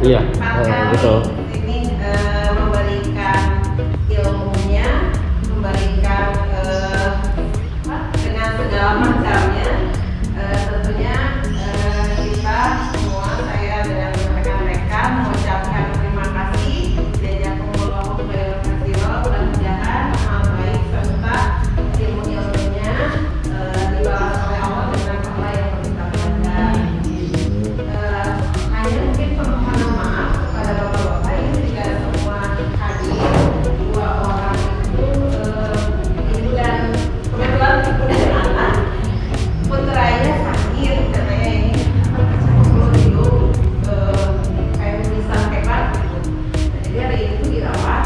Iya, Kesempatan betul. ini memberikan ilmunya, memberikan dengan segala macamnya. Tentunya kita semua, saya dan rekan-rekan mengucapkan terima kasih diajak pengurus festival. Mudah-mudahan amal baik serta ilmu-ilmunya dibalas oleh Allah dengan pahala yang berlimpah ganda. Hanya mungkin permohonan maaf kepada bapak-bapak ini jika semua hadir. Dua orang itu ibu dan kebetulan ibu dan anak, putranya sakit katanya ini perlu hidup kayak bisa hebat gitu. Jadi hari itu dirawat.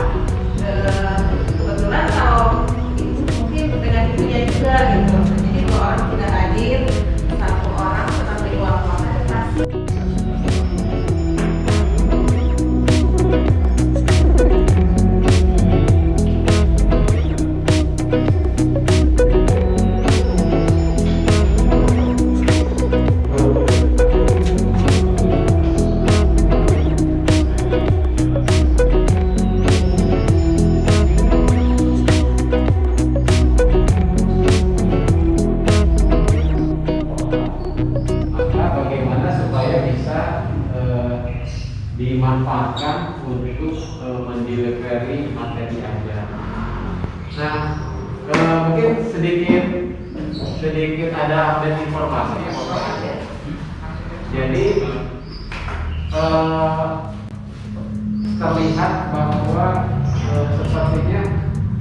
Kebetulan kalau ibu mungkin dengan ibunya juga gitu. Jadi dua orang sudah hadir, satu orang tetap di luar kota kasih. Maka bagaimana supaya bisa dimanfaatkan untuk mendelivery materi ajar. Nah, mungkin sedikit ada update informasi ya Bapak. Jadi terlihat bahwa sepertinya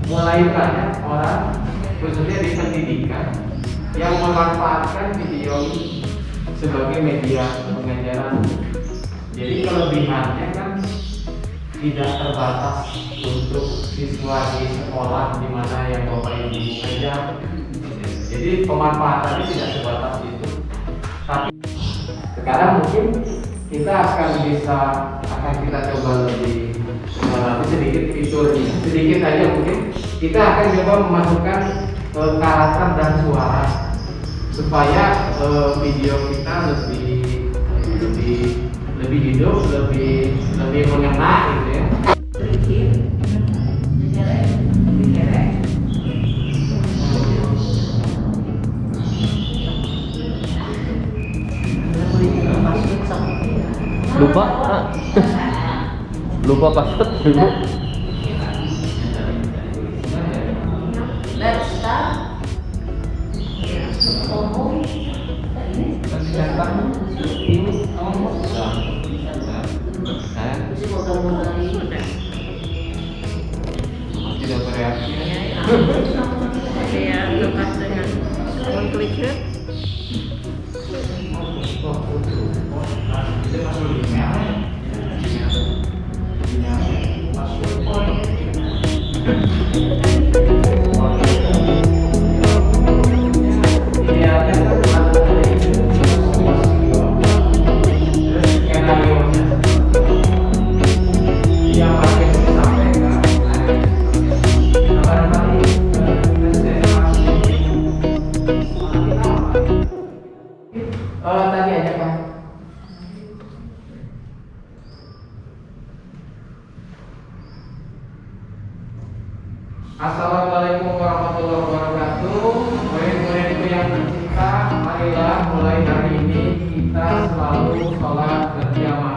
mulai banyak orang khususnya di pendidikan yang memanfaatkan video ini sebagai media pengajaran. Jadi kelebihannya kan tidak terbatas untuk siswa di sekolah di mana yang Bapak Ibu ajar. Jadi pemanfaatannya tidak sebatas itu. Tapi sekarang mungkin kita akan kita coba lebih sedikit fiturnya, sedikit aja mungkin kita akan coba memasukkan karakter dan suara supaya video kita lebih hidup, lebih mengena gitu ya. Lupa password dulu. Let's start. Tidak bereaksi. Ya, lepas dengan klik ya. Tadi aja Pak. Assalamualaikum warahmatullahi wabarakatuh. Murid-muridku yang tercinta, marilah mulai dari ini kita selalu sholat berjamaah